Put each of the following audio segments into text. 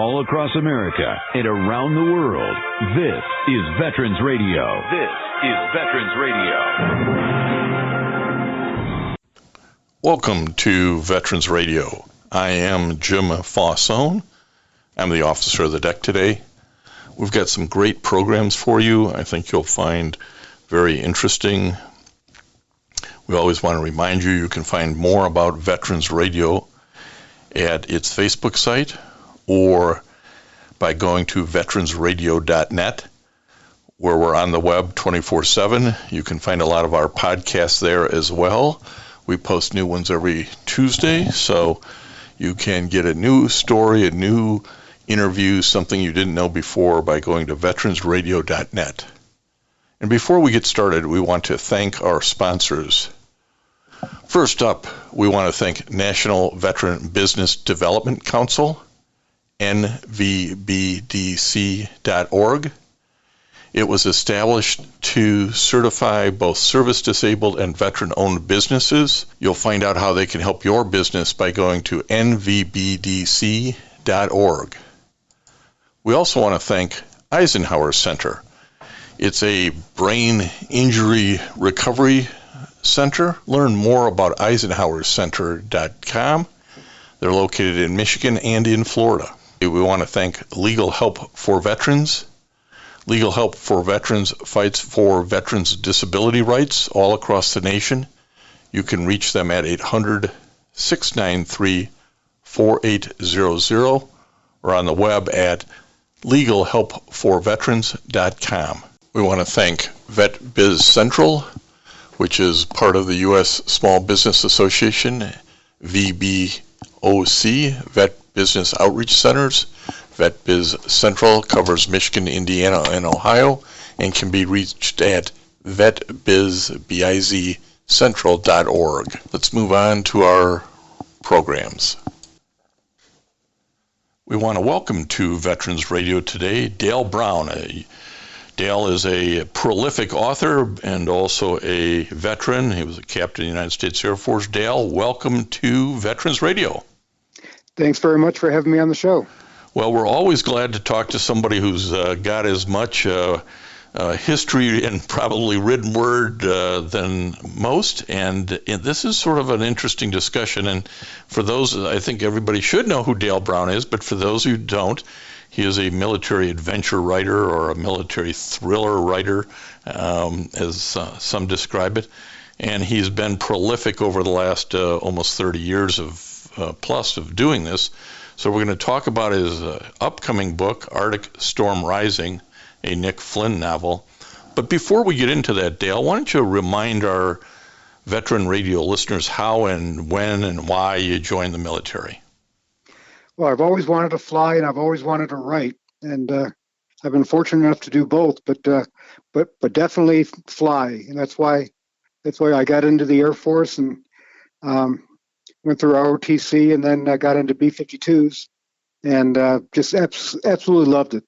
all across America and around the world. This is Veterans Radio. This is Veterans Radio. Welcome to Veterans Radio. I am Jim Fausone. I'm the officer of the deck today. We've got some great programs for you. I think you'll find very interesting. We always want to remind you can find more about Veterans Radio at its Facebook site or by going to veteransradio.net, where we're on the web 24/7. You can find a lot of our podcasts there as well. We post new ones every Tuesday, so you can get a new story, a new interview, something you didn't know before by going to veteransradio.net. And before we get started, we want to thank our sponsors. First up, we want to thank National Veteran Business Development Council, nvbdc.org. It was established to certify both service-disabled and veteran-owned businesses. You'll find out how they can help your business by going to nvbdc.org. We also want to thank Eisenhower Center. It's a brain injury recovery center. Learn more about eisenhowercenter.com. They're located in Michigan and in Florida. We want to thank Legal Help for Veterans. Legal Help for Veterans fights for veterans' disability rights all across the nation. You can reach them at 800-693-4800 or on the web at legalhelpforveterans.com. We want to thank VetBiz Central, which is part of the U.S. Small Business Association, VBOC, Vet Business Outreach Centers. VetBiz Central covers Michigan, Indiana, and Ohio, and can be reached at vetbizcentral.org. Let's move on to our programs. We want to welcome to Veterans Radio today Dale Brown. Dale is a prolific author and also a veteran. He was a captain of the United States Air Force. Dale, welcome to Veterans Radio. Thanks very much for having me on the show. Well, we're always glad to talk to somebody who's got as much history and probably written word than most, and this is sort of an interesting discussion. And for those, I think everybody should know who Dale Brown is, but for those who don't, he is a military adventure writer or a military thriller writer, as some describe it, and he's been prolific over the last almost 30 years of plus of doing this. So we're going to talk about his upcoming book, Arctic Storm Rising, a Nick Flynn novel. But before we get into that, Dale, why don't you remind our Veteran Radio listeners how and when and why you joined the military? Well, I've always wanted to fly and I've always wanted to write, and I've been fortunate enough to do both. But definitely fly, and that's why I got into the Air Force and went through ROTC, and then got into B-52s, and just absolutely loved it.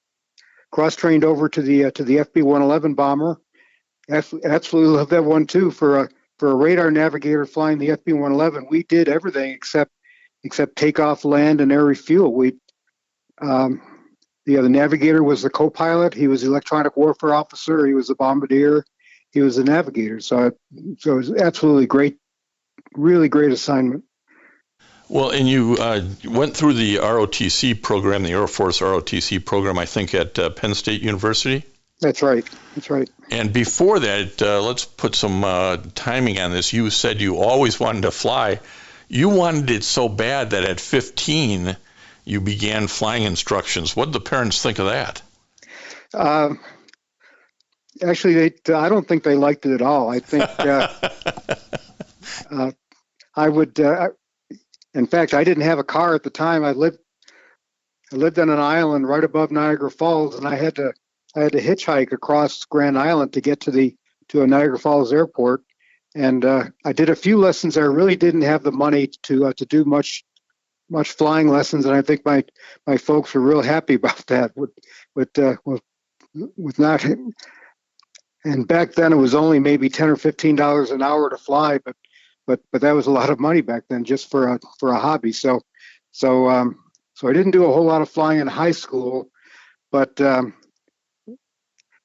Cross-trained over to the FB-111 bomber. Absolutely loved that one too. For a radar navigator flying the FB-111, we did everything except takeoff, land, and air refuel. The navigator was the co-pilot. He was the electronic warfare officer. He was the bombardier. He was the navigator. So it was absolutely great, really great assignment. Well, and you went through the ROTC program, the Air Force ROTC program, I think, at Penn State University? That's right. And before that, let's put some timing on this. You said you always wanted to fly. You wanted it so bad that at 15, you began flying instructions. What did the parents think of that? Actually, I don't think they liked it at all. I think I would... in fact, I didn't have a car at the time. I lived on an island right above Niagara Falls, and I had to hitchhike across Grand Island to get to a Niagara Falls airport. And I did a few lessons. I really didn't have the money to do much flying lessons, and I think my folks were real happy about that. With not, and back then it was only maybe $10 or $15 an hour to fly, but that was a lot of money back then just for a hobby. So So I didn't do a whole lot of flying in high school, but and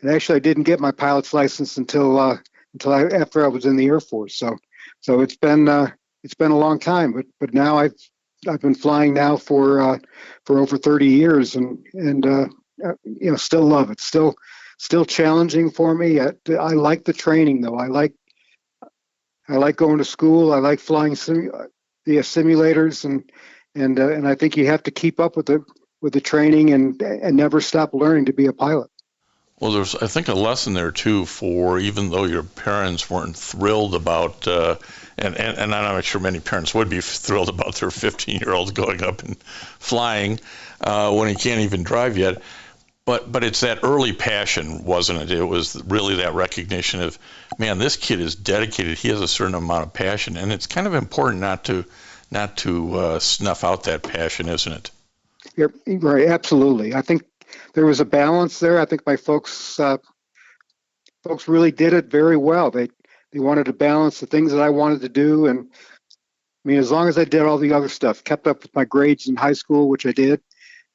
actually I didn't get my pilot's license until after I was in the Air Force. So it's been a long time, but now I've been flying now for over 30 years, and still love it. Still challenging for me. I like the training though. I like going to school. I like flying the simulators, and I think you have to keep up with the training and never stop learning to be a pilot. Well, there's, I think, a lesson there too for, even though your parents weren't thrilled about, and I'm not sure many parents would be thrilled about their 15-year-olds going up and flying when he can't even drive yet. But it's that early passion, wasn't it? It was really that recognition of, man, this kid is dedicated. He has a certain amount of passion, and it's kind of important not to snuff out that passion, isn't it? You're right, absolutely. I think there was a balance there. I think my folks really did it very well. They wanted to balance the things that I wanted to do, and I mean, as long as I did all the other stuff, kept up with my grades in high school, which I did,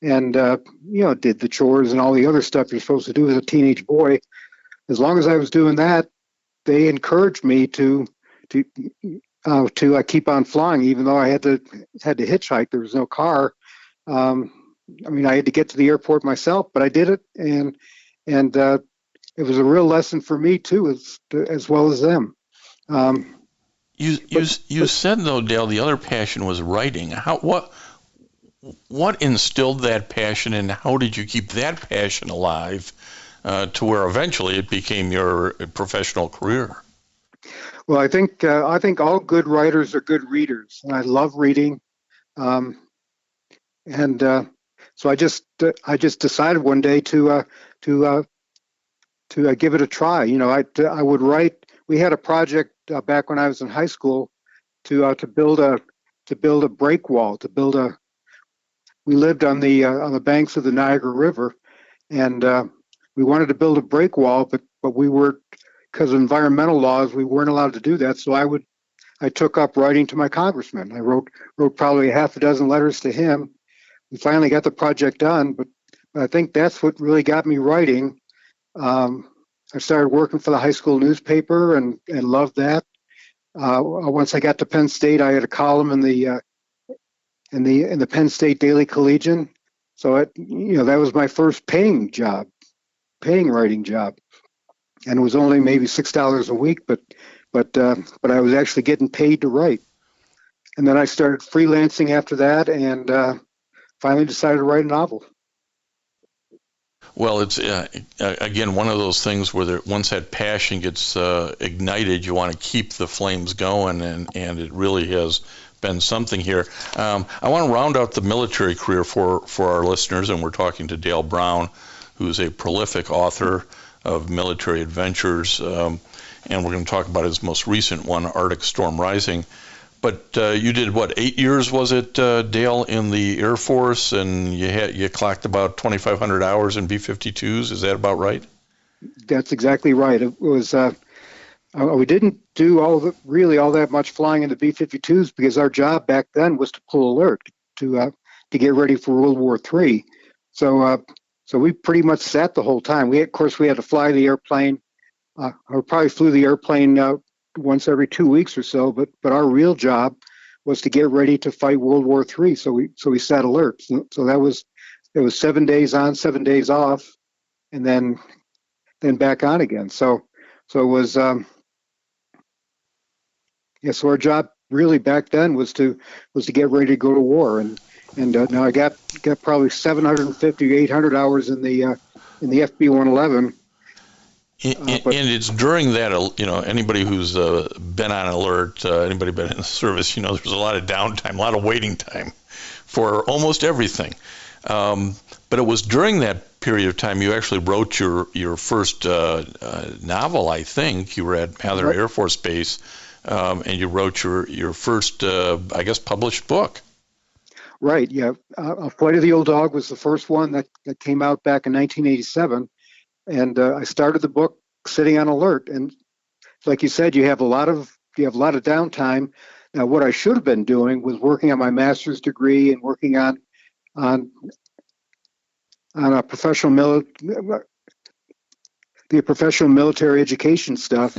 and did the chores and all the other stuff you're supposed to do as a teenage boy. As long as I was doing that, they encouraged me to keep on flying, even though I had to hitchhike. There was no car. I mean, I had to get to the airport myself, but I did it, and it was a real lesson for me too, as well as them. You said though, Dale, the other passion was writing. What instilled that passion, and how did you keep that passion alive to where eventually it became your professional career? Well, I think all good writers are good readers, and I love reading. So I just decided one day to give it a try. I would write. We had a project back when I was in high school to build a break wall. We lived on the banks of the Niagara River, and we wanted to build a break wall, but we were, because of environmental laws, we weren't allowed to do that. So I took up writing to my congressman. I wrote probably a half a dozen letters to him. We finally got the project done, but I think that's what really got me writing. I started working for the high school newspaper and loved that. Once I got to Penn State, I had a column in the Penn State Daily Collegian. So that was my first paying writing job, and it was only maybe $6 a week, but I was actually getting paid to write. And then I started freelancing after that, and finally decided to write a novel. Well, it's again one of those things where once that passion gets ignited, you want to keep the flames going, and it really has been something here. I want to round out the military career for our listeners, and we're talking to Dale Brown, who's a prolific author of military adventures, and we're going to talk about his most recent one, Arctic Storm Rising. But you did, 8 years was it, Dale, in the Air Force, and you clocked about 2,500 hours in B-52s. Is that about right? That's exactly right. It was. We didn't do all that much flying in the B-52s because our job back then was to pull alert to get ready for World War III. So we pretty much sat the whole time. We had to fly the airplane. I probably flew the airplane once every 2 weeks or so, but our real job was to get ready to fight World War III. So we sat alert. So it was 7 days on, 7 days off, and then back on again. So it was so our job really back then was to get ready to go to war, and now I got probably 750 to 800 hours in the FB-111. And it's during that, anybody who's been on alert, anybody been in the service, there's a lot of downtime, a lot of waiting time for almost everything. But it was during that period of time you actually wrote your first novel, I think. You were at Mather Air Force Base, and you wrote your first, published book. Right, yeah. Flight of the Old Dog was the first one that came out back in 1987. And I started the book sitting on alert, and like you said, you have a lot of downtime. Now, what I should have been doing was working on my master's degree and working on on a professional military education stuff.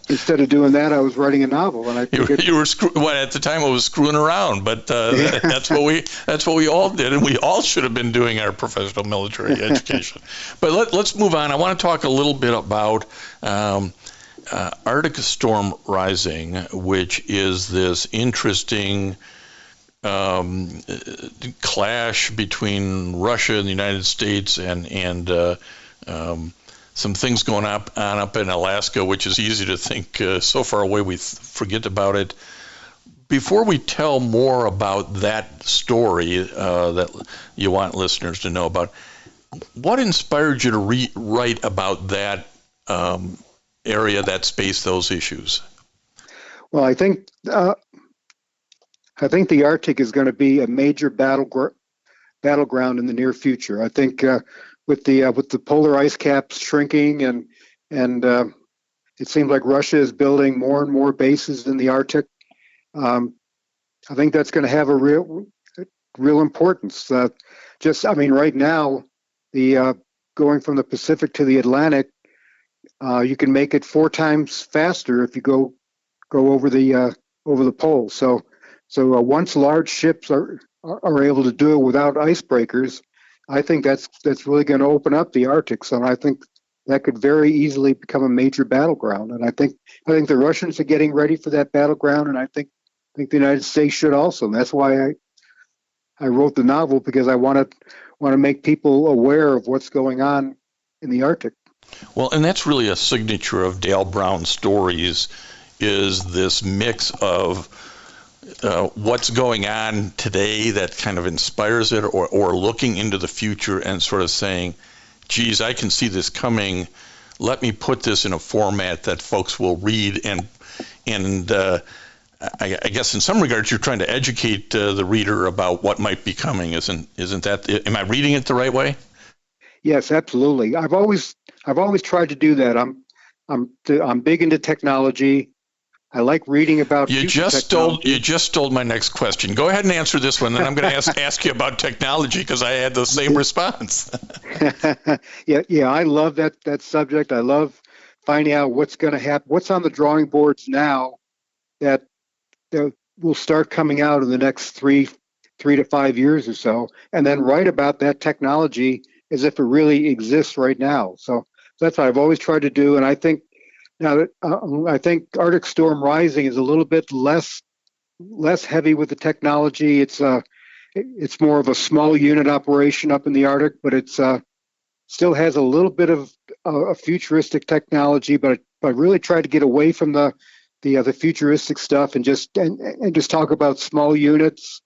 Instead of doing that, I was writing a novel, and I figured you were at the time I was screwing around, but that's what we all did, and we all should have been doing our professional military education. But let's move on. I want to talk a little bit about Arctic storm rising, which is this interesting clash between Russia and the United States, and some things going on up in Alaska, which is easy to think so far away we forget about it. Before we tell more about that story that you want listeners to know about, what inspired you to write about that area, that space, those issues? Well, I think the Arctic is going to be a major battleground in the near future. I think with the polar ice caps shrinking and it seems like Russia is building more and more bases in the Arctic. I think that's going to have a real importance. Right now, the going from the Pacific to the Atlantic, you can make it 4 times faster if you go over the pole. So once large ships are able to do it without icebreakers, I think that's really going to open up the Arctic. So I think that could very easily become a major battleground. And I think the Russians are getting ready for that battleground, and I think the United States should also. And that's why I wrote the novel, because I want to make people aware of what's going on in the Arctic. Well, and that's really a signature of Dale Brown stories, is this mix of what's going on today that kind of inspires it, or looking into the future and sort of saying, geez, I can see this coming. Let me put this in a format that folks will read. And I guess in some regards you're trying to educate the reader about what might be coming. Isn't that, am I reading it the right way? Yes, absolutely. I've always tried to do that. I'm big into technology. I like reading about You just stole my next question. Go ahead and answer this one, and I'm going to ask you about technology, because I had the same response. Yeah, I love that subject. I love finding out what's going to happen, what's on the drawing boards now that will start coming out in the next 3 to 5 years or so, and then write about that technology as if it really exists right now. So that's what I've always tried to do, and I think. Now, I think Arctic Storm Rising is a little bit less heavy with the technology. It's more of a small unit operation up in the Arctic, but it's still has a little bit of a futuristic technology. But really try to get away from the futuristic stuff and just talk about small units,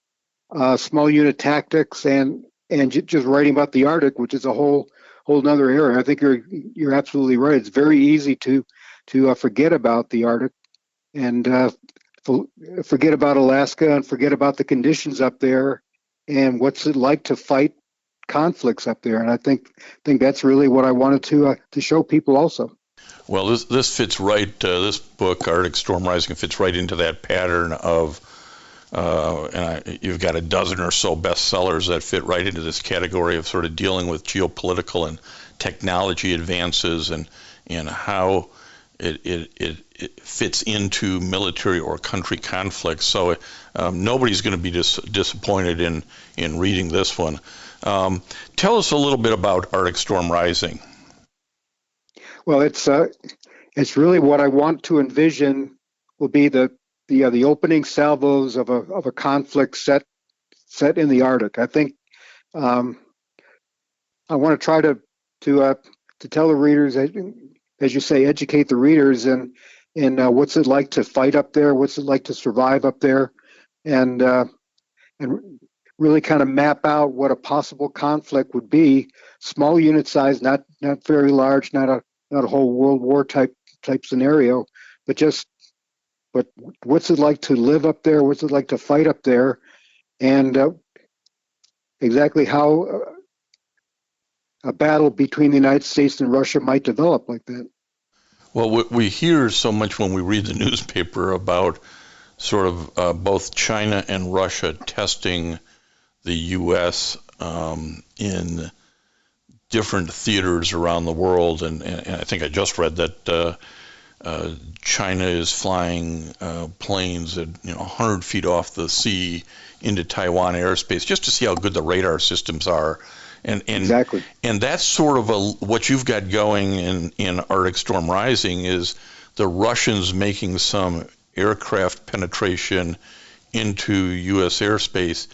small unit tactics, and just writing about the Arctic, which is a whole nother area. I think you're absolutely right. It's very easy to forget about the Arctic and forget about Alaska and forget about the conditions up there and what's it like to fight conflicts up there. And I think that's really what I wanted to show people also. Well, this fits right. This book, Arctic Storm Rising, fits right into that pattern of, you've got a dozen or so bestsellers that fit right into this category of sort of dealing with geopolitical and technology advances and how it fits into military or country conflicts. So nobody's going to be disappointed in reading this one. Tell us a little bit about Arctic Storm Rising. Well, it's really what I want to envision will be the opening salvos of a conflict set in the Arctic. I think I want to try to tell the readers, as you say, educate the readers and what's it like to fight up there, what's it like to survive up there, and really kind of map out what a possible conflict would be. Small unit size, not very large, not a whole World War type scenario, but what's it like to live up there? What's it like to fight up there? And exactly how a battle between the United States and Russia might develop like that. Well, we hear so much when we read the newspaper about sort of both China and Russia testing the U.S. In different theaters around the world, and I think I just read that China is flying planes at 100 feet off the sea into Taiwan airspace just to see how good the radar systems are. And exactly. And that's sort of what you've got going in Arctic Storm Rising is the Russians making some aircraft penetration into U.S. airspace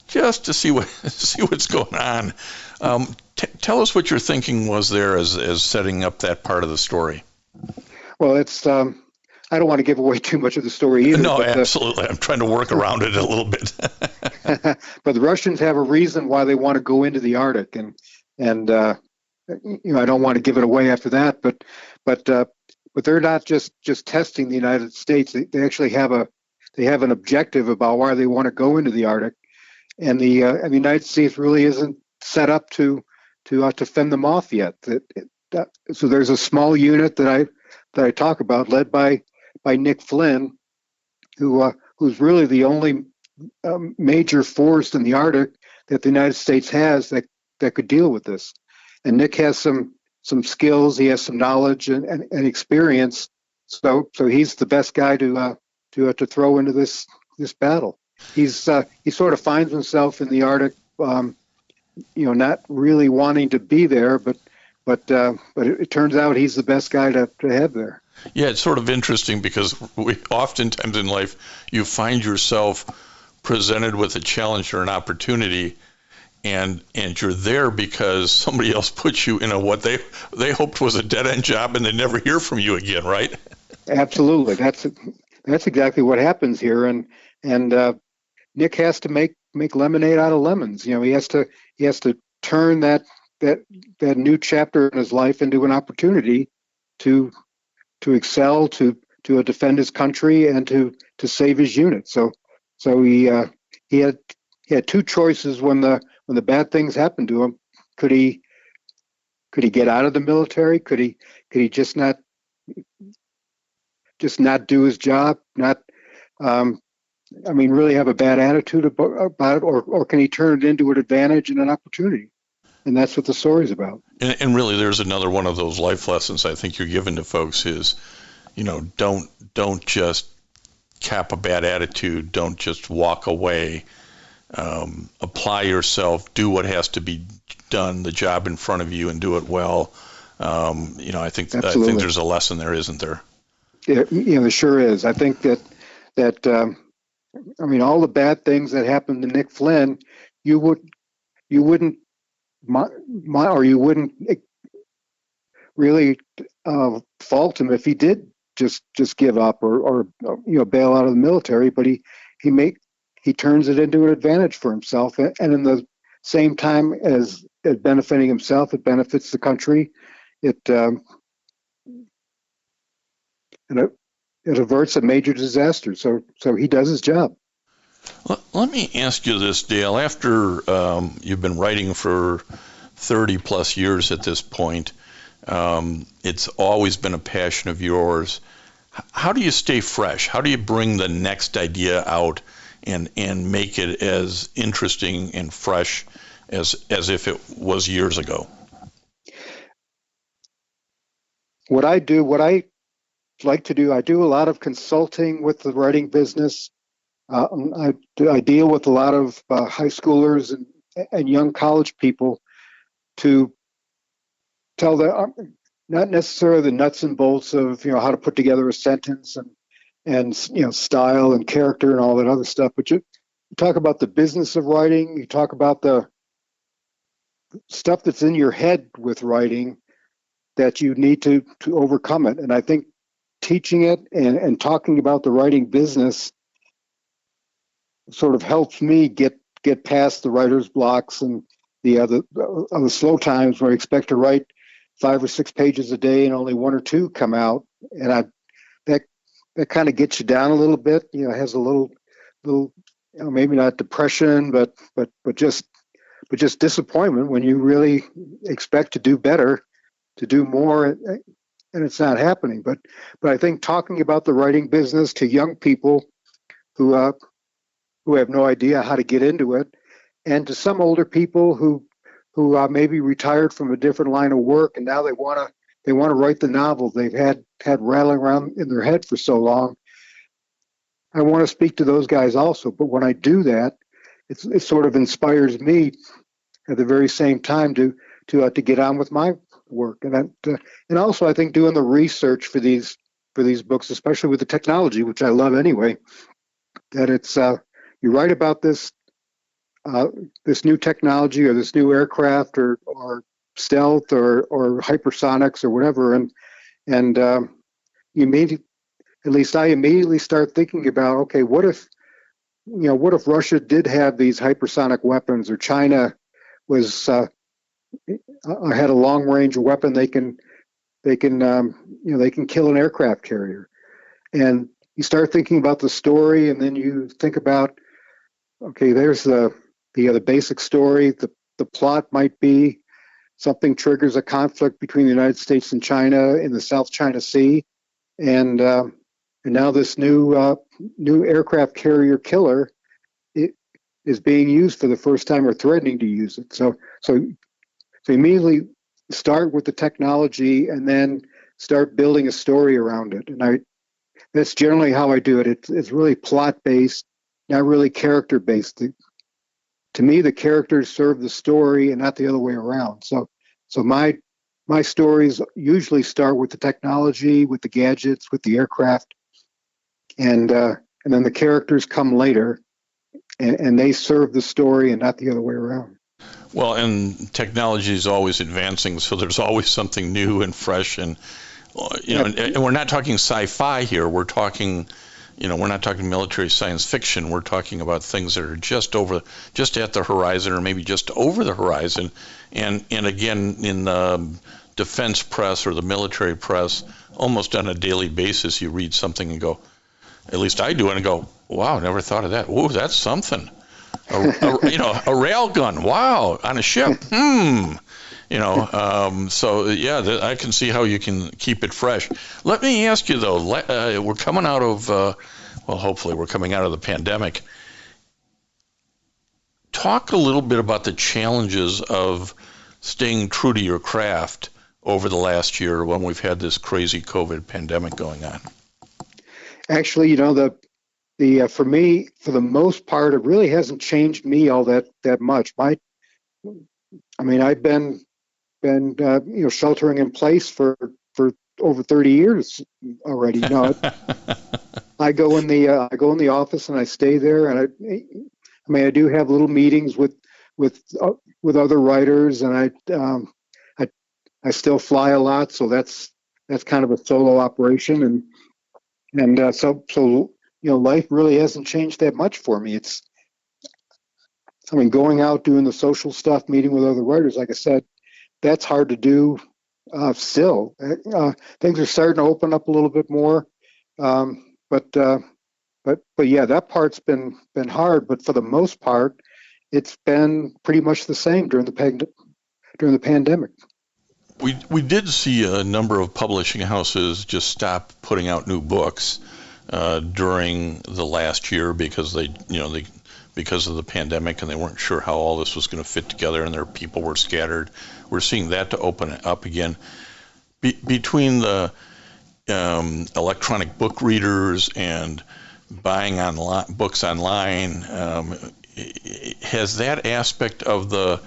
just to see what's going on. Tell us what your thinking was there as setting up that part of the story. Well, it's I don't want to give away too much of the story either. No, absolutely. I'm trying to work around it a little bit. But the Russians have a reason why they want to go into the Arctic, and I don't want to give it away after that. But they're not just testing the United States. They actually have an objective about why they want to go into the Arctic, and the United States really isn't set up to fend them off yet. So there's a small unit that I talk about, led by Nick Flynn, who's really the only major force in the Arctic that the United States has that could deal with this. And Nick has some skills, he has some knowledge and experience. So he's the best guy to throw into this battle. He sort of finds himself in the Arctic, not really wanting to be there, but it turns out he's the best guy to have there. Yeah, it's sort of interesting because oftentimes in life you find yourself presented with a challenge or an opportunity, and you're there because somebody else put you in what they hoped was a dead-end job, and they never hear from you again, right? Absolutely, that's exactly what happens here, and Nick has to make lemonade out of lemons. He has to turn that new chapter in his life into an opportunity to excel, to defend his country, and to save his unit. So he had two choices when the bad things happened to him. Could he get out of the military? Could he just not do his job? Really have a bad attitude about it, or can he turn it into an advantage and an opportunity? And that's what the story's about. And really, there's another one of those life lessons I think you're giving to folks is, don't just cap a bad attitude. Don't just walk away. Apply yourself. Do what has to be done. The job in front of you, and do it well. I think there's a lesson there, isn't there? Yeah, there sure is. I think that all the bad things that happened to Nick Flynn, you wouldn't really fault him if he did just give up or bail out of the military, but he turns it into an advantage for himself, and in the same time as benefiting himself, it benefits the country. It averts a major disaster. So he does his job. Let me ask you this, Dale. After you've been writing for 30 plus years at this point, it's always been a passion of yours. How do you stay fresh? How do you bring the next idea out and make it as interesting and fresh as if it was years ago? What I like to do, I do a lot of consulting with the writing business. I deal with a lot of high schoolers and young college people to tell them not necessarily the nuts and bolts of how to put together a sentence and style and character and all that other stuff, but you talk about the business of writing. You talk about the stuff that's in your head with writing that you need to overcome it. And I think teaching it and talking about the writing business sort of helps me get past the writer's blocks and the slow times where I expect to write 5 or 6 pages a day and only 1 or 2 come out, and that kind of gets you down a little bit. It has a little maybe not depression, but just disappointment when you really expect to do better, to do more, and it's not happening. But I think talking about the writing business to young people who have no idea how to get into it, and to some older people who maybe retired from a different line of work, and now they want to write the novel they've had rattling around in their head for so long. I want to speak to those guys also, but when I do that, it sort of inspires me at the very same time to get on with my work, and also I think doing the research for these books, especially with the technology, which I love anyway, that it's you write about this new technology or this new aircraft or stealth or hypersonics or whatever, and you immediately, at least I immediately start thinking about, okay, what if Russia did have these hypersonic weapons, or China was had a long range weapon they can kill an aircraft carrier, and you start thinking about the story, and then you think about, okay, there's the basic story. The plot might be something triggers a conflict between the United States and China in the South China Sea, and now this new aircraft carrier killer is being used for the first time, or threatening to use it. So immediately start with the technology and then start building a story around it. And that's generally how I do it. It's really plot based, not really character based. To me, the characters serve the story and not the other way around. So my stories usually start with the technology, with the gadgets, with the aircraft, and then the characters come later, and they serve the story and not the other way around. Well, and technology is always advancing, so there's always something new and fresh, and and we're not talking sci-fi here. We're talking, we're not talking military science fiction. We're talking about things that are just at the horizon, or maybe just over the horizon. And again, in the defense press or the military press, almost on a daily basis, you read something and go, at least I do, and go, wow, never thought of that. Whoa, that's something. A rail gun. Wow, on a ship. So yeah, I can see how you can keep it fresh. Let me ask you though, we're coming out of, hopefully we're coming out of the pandemic. Talk a little bit about the challenges of staying true to your craft over the last year when we've had this crazy COVID pandemic going on. Actually, for me, for the most part, it really hasn't changed me all that much. I've been sheltering in place for over 30 years already. I go in the office and I stay there, and I do have little meetings with other writers, and I still fly a lot, so that's kind of a solo operation, and so life really hasn't changed that much for me. Going out, doing the social stuff, meeting with other writers, like I said, that's hard to do still. Things are starting to open up a little bit more, but yeah, that part's been hard. But for the most part, it's been pretty much the same during the pandemic. We did see a number of publishing houses just stop putting out new books during the last year because because of the pandemic, and they weren't sure how all this was going to fit together, and their people were scattered. We're seeing that to open up again. Between the electronic book readers and buying books online, has that aspect of the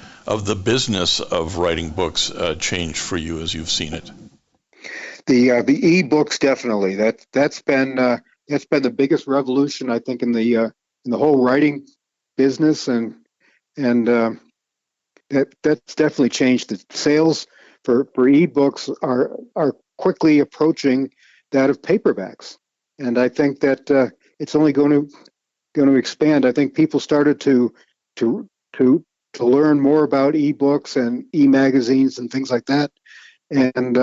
business of writing books changed for you as you've seen it? The e-books, definitely. That's been the biggest revolution, I think, in the whole writing business, and that's definitely changed. The sales for e-books are quickly approaching that of paperbacks, and I think that it's only going to expand. I think people started to learn more about e-books and e-magazines and things like that, and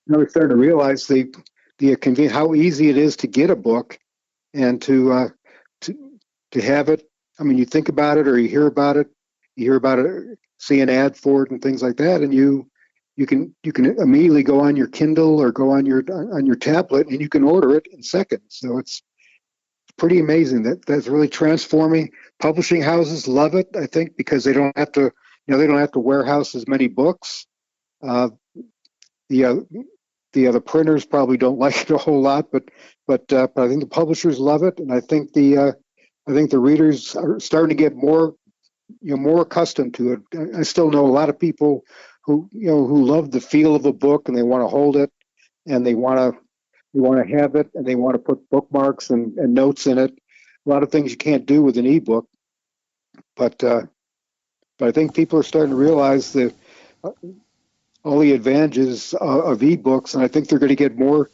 we started to realize how easy it is to get a book and to have it. You think about it, or you hear about it, see an ad for it and things like that, and you can immediately go on your Kindle or go on your tablet, and you can order it in seconds. So pretty amazing. That's really transforming. Publishing houses love it, I think, because they don't have to, they don't have to warehouse as many books. Uh, the other printers probably don't like it a whole lot, but I think the publishers love it, and I think the readers are starting to get more more accustomed to it. I still know a lot of people who love the feel of a book and they want to hold it and they want to have it and they want to put bookmarks and notes in it. A lot of things you can't do with an ebook, but I think people are starting to realize that all the advantages of ebooks, and I think they're going to get more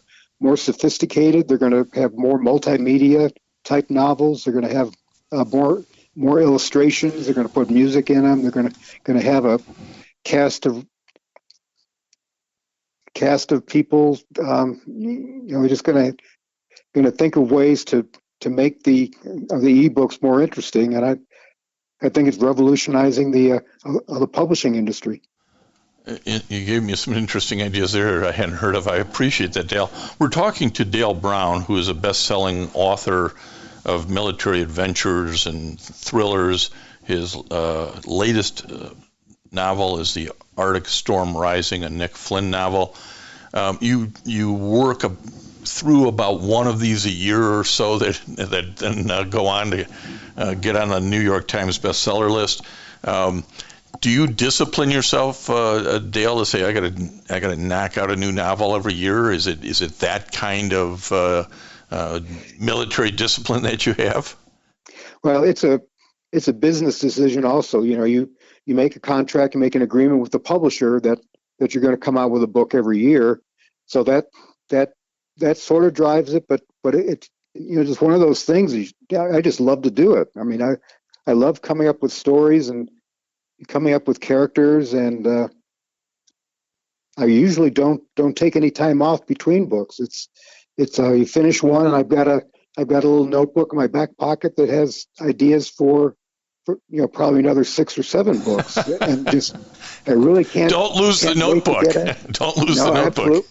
sophisticated. They're going to have more multimedia type novels. They're going to have more illustrations. They're going to put music in them. They're going to have a cast of people. We're just going to think of ways to make the ebooks more interesting, and I think it's revolutionizing the publishing industry. You gave me some interesting ideas there I hadn't heard of. I appreciate that, Dale. We're talking to Dale Brown, who is a best-selling author of military adventures and thrillers. His latest novel is The Arctic Storm Rising, a Nick Flynn novel. You work through about one of these a year or so that then go on to get on the New York Times bestseller list. Do you discipline yourself, Dale, to say I got to knock out a new novel every year? Is it that kind of military discipline that you have? Well, it's a business decision also. You make a contract, you make an agreement with the publisher that you're going to come out with a book every year. So that sort of drives it, but it's just one of those things. I just love to do it. I mean, I love coming up with stories and coming up with characters, and I usually don't take any time off between books. It's you finish one, and I've got a little notebook in my back pocket that has ideas for probably another 6 or 7 books, and just I really can't. Don't lose the notebook. Don't lose the notebook.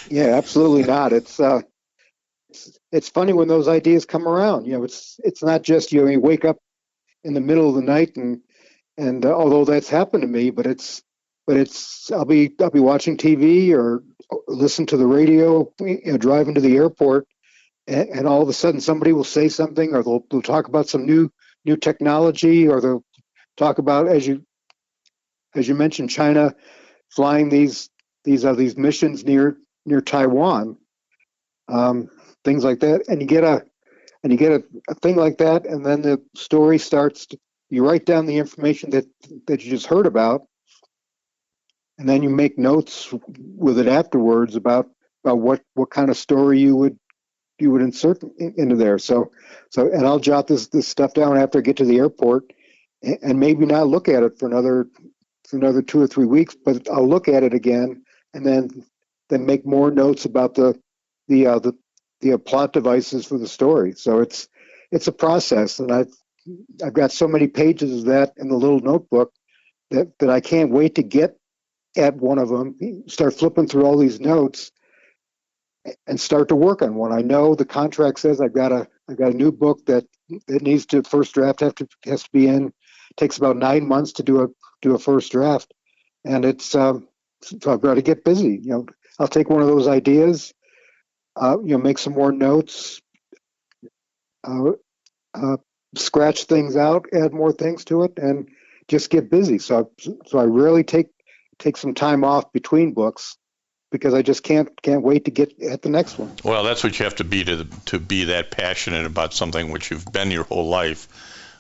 Yeah, absolutely not. It's funny when those ideas come around. It's not just you wake up in the middle of the night and although that's happened to me, but I'll be watching TV or listen to the radio, driving to the airport, and all of a sudden somebody will say something, or they'll talk about some new technology, or they'll talk about, as you mentioned, China flying these missions near Taiwan, things like that, and you get a thing like that, and then the story starts. You write down the information that you just heard about, and then you make notes with it afterwards about what kind of story you would insert into there. So and I'll jot this stuff down after I get to the airport, and maybe not look at it for another 2 or 3 weeks, but I'll look at it again, and then make more notes about the plot devices for the story. So it's a process, and I've got so many pages of that in the little notebook that I can't wait to get at one of them, start flipping through all these notes, and start to work on one. I know the contract says I've got a new book that needs to first draft has to be in. It takes about 9 months to do a first draft, and it's so I've got to get busy. I'll take one of those ideas, make some more notes, scratch things out, add more things to it, and just get busy. So I rarely take some time off between books, because I just can't wait to get at the next one. Well, that's what you have to be to be that passionate about something which you've been your whole life,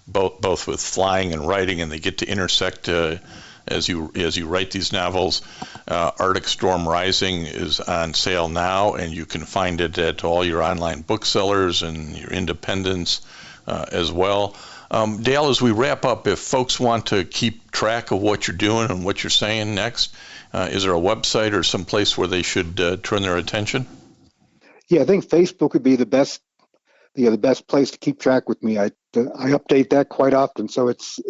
both with flying and writing, and they get to intersect as you write these novels. Arctic Storm Rising is on sale now, and you can find it at all your online booksellers and your independents as well. Dale, as we wrap up, if folks want to keep track of what you're doing and what you're saying next, is there a website or some place where they should turn their attention? Yeah, I think Facebook would be the best place to keep track with me. I update that quite often, so it's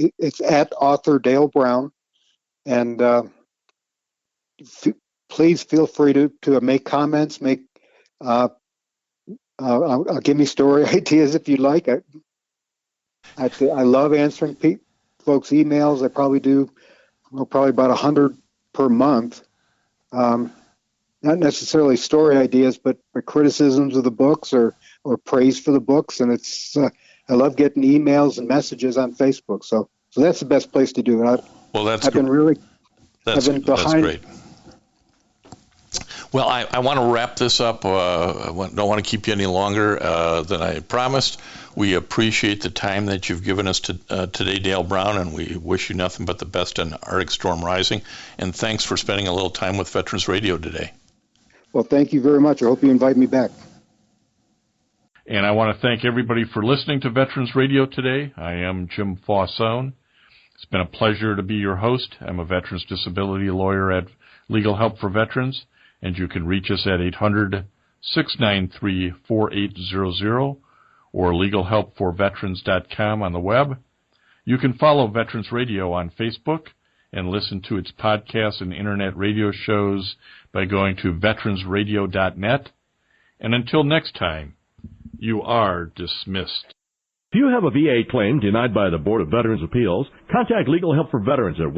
at author Dale Brown, and please feel free to make comments, make I'll give me story ideas if you like. I love answering folks' emails. I probably do probably about 100 per month. Not necessarily story ideas, but criticisms of the books or praise for the books. And it's I love getting emails and messages on Facebook. So that's the best place to do it. That's I've been really that's I've been behind. That's great. Well, I want to wrap this up. I don't want to keep you any longer than I promised. We appreciate the time that you've given us today, Dale Brown, and we wish you nothing but the best in Arctic Storm Rising. And thanks for spending a little time with Veterans Radio today. Well, thank you very much. I hope you invite me back. And I want to thank everybody for listening to Veterans Radio today. I am Jim Fausone. It's been a pleasure to be your host. I'm a veterans disability lawyer at Legal Help for Veterans, and you can reach us at 800-693-4800 or legalhelpforveterans.com on the web. You can follow Veterans Radio on Facebook and listen to its podcasts and internet radio shows by going to veteransradio.net. And until next time, you are dismissed. If you have a VA claim denied by the Board of Veterans Appeals, contact Legal Help for Veterans at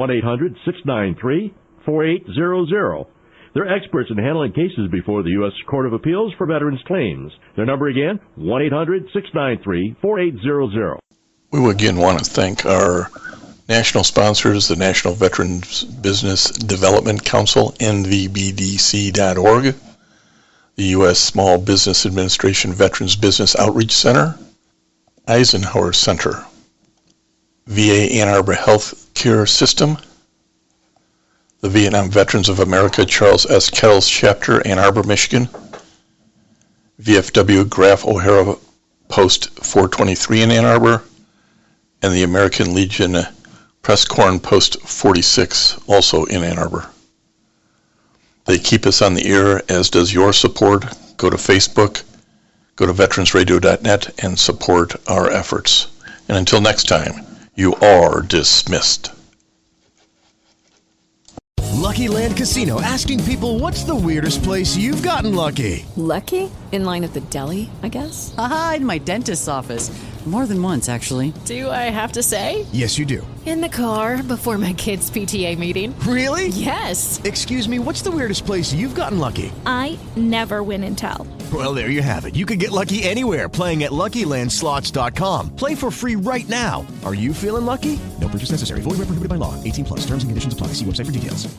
1-800-693-4800. They're experts in handling cases before the U.S. Court of Appeals for Veterans Claims. Their number again, 1-800-693-4800. We again want to thank our national sponsors, the National Veterans Business Development Council, nvbdc.org, the U.S. Small Business Administration Veterans Business Outreach Center, Eisenhower Center, VA Ann Arbor Health Care System, the Vietnam Veterans of America Charles S. Kettles Chapter, Ann Arbor, Michigan, VFW Graf O'Hara Post 423 in Ann Arbor, and the American Legion Press Corn Post 46, also in Ann Arbor. They keep us on the air, as does your support. Go to Facebook, go to veteransradio.net, and support our efforts. And until next time, you are dismissed. Lucky Land Casino, asking people, what's the weirdest place you've gotten lucky? Lucky? In line at the deli, I guess? Aha, in my dentist's office. More than once, actually. Do I have to say? Yes, you do. In the car before my kids' PTA meeting. Really? Yes. Excuse me, what's the weirdest place you've gotten lucky? I never win and tell. Well, there you have it. You can get lucky anywhere, playing at LuckyLandSlots.com. Play for free right now. Are you feeling lucky? No purchase necessary. Void where prohibited by law. 18+. Terms and conditions apply. See website for details.